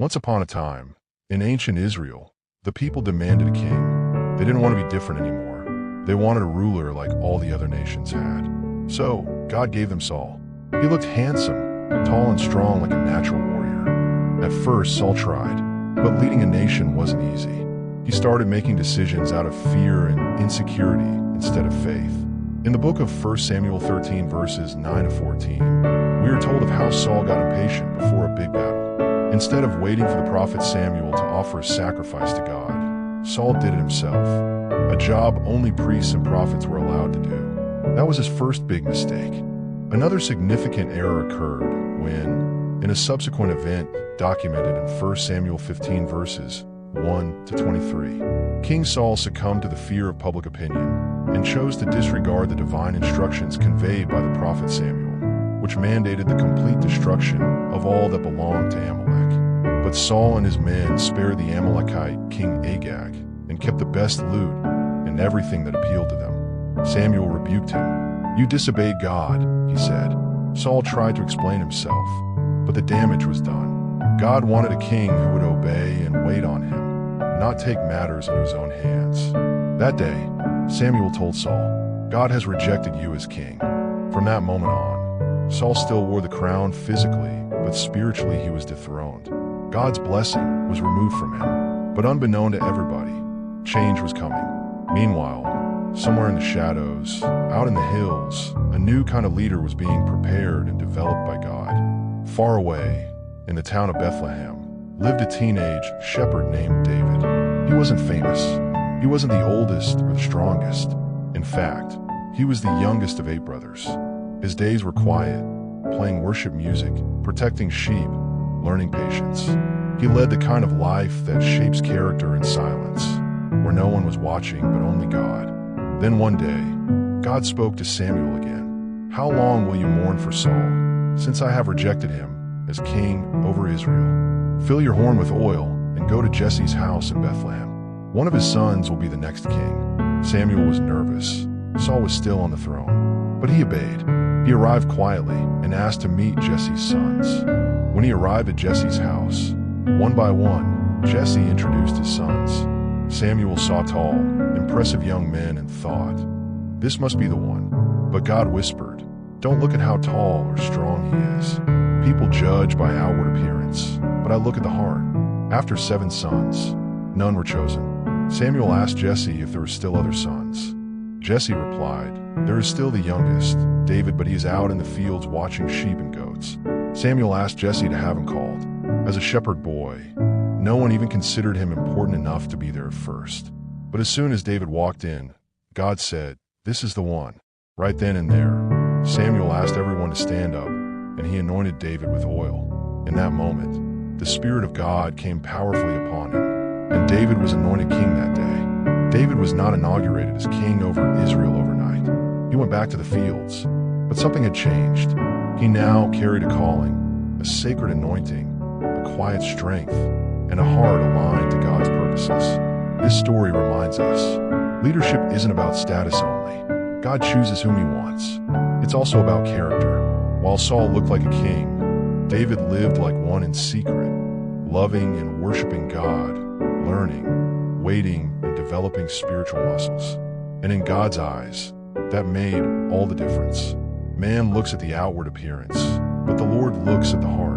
Once upon a time, in ancient Israel, the people demanded a king. They didn't want to be different anymore. They wanted a ruler like all the other nations had. So, God gave them Saul. He looked handsome, tall and strong like a natural warrior. At first, Saul tried, but leading a nation wasn't easy. He started making decisions out of fear and insecurity instead of faith. In the book of 1 Samuel 13 verses 9 to 14, we are told of how Saul got impatient before a big battle. Instead of waiting for the prophet Samuel to offer a sacrifice to God, Saul did it himself, a job only priests and prophets were allowed to do. That was his first big mistake. Another significant error occurred when, in a subsequent event documented in 1 Samuel 15 verses 1 to 23, King Saul succumbed to the fear of public opinion and chose to disregard the divine instructions conveyed by the prophet Samuel, which mandated the complete destruction of all that belonged to Amalek. But Saul and his men spared the Amalekite king Agag and kept the best loot and everything that appealed to them. Samuel rebuked him. "You disobeyed God," he said. Saul tried to explain himself, but the damage was done. God wanted a king who would obey and wait on him, not take matters into his own hands. That day, Samuel told Saul, "God has rejected you as king." From that moment on, Saul still wore the crown physically, but spiritually he was dethroned. God's blessing was removed from him, but unbeknown to everybody, change was coming. Meanwhile, somewhere in the shadows, out in the hills, a new kind of leader was being prepared and developed by God. Far away, in the town of Bethlehem, lived a teenage shepherd named David. He wasn't famous. He wasn't the oldest or the strongest. In fact, he was the youngest of 8 brothers. His days were quiet, playing worship music, protecting sheep, learning patience. He led the kind of life that shapes character in silence, where no one was watching but only God. Then one day, God spoke to Samuel again. "How long will you mourn for Saul, since I have rejected him as king over Israel? Fill your horn with oil and go to Jesse's house in Bethlehem. One of his sons will be the next king." Samuel was nervous. Saul was still on the throne, but he obeyed. He arrived quietly and asked to meet Jesse's sons. When he arrived at Jesse's house, one by one, Jesse introduced his sons. Samuel saw tall, impressive young men and thought, "This must be the one." But God whispered, "Don't look at how tall or strong he is. People judge by outward appearance, but I look at the heart." After 7 sons, none were chosen. Samuel asked Jesse if there were still other sons. Jesse replied, "There is still the youngest, David, but he is out in the fields watching sheep and goats." Samuel asked Jesse to have him called. As a shepherd boy, no one even considered him important enough to be there at first. But as soon as David walked in, God said, "This is the one." Right then and there, Samuel asked everyone to stand up, and he anointed David with oil. In that moment, the Spirit of God came powerfully upon him, and David was anointed king that day. David was not inaugurated as king over Israel overnight. He went back to the fields, but something had changed. He now carried a calling, a sacred anointing, a quiet strength, and a heart aligned to God's purposes. This story reminds us, leadership isn't about status only. God chooses whom he wants. It's also about character. While Saul looked like a king, David lived like one in secret, loving and worshiping God, learning, waiting, and developing spiritual muscles. And in God's eyes, that made all the difference. Man looks at the outward appearance, but the Lord looks at the heart.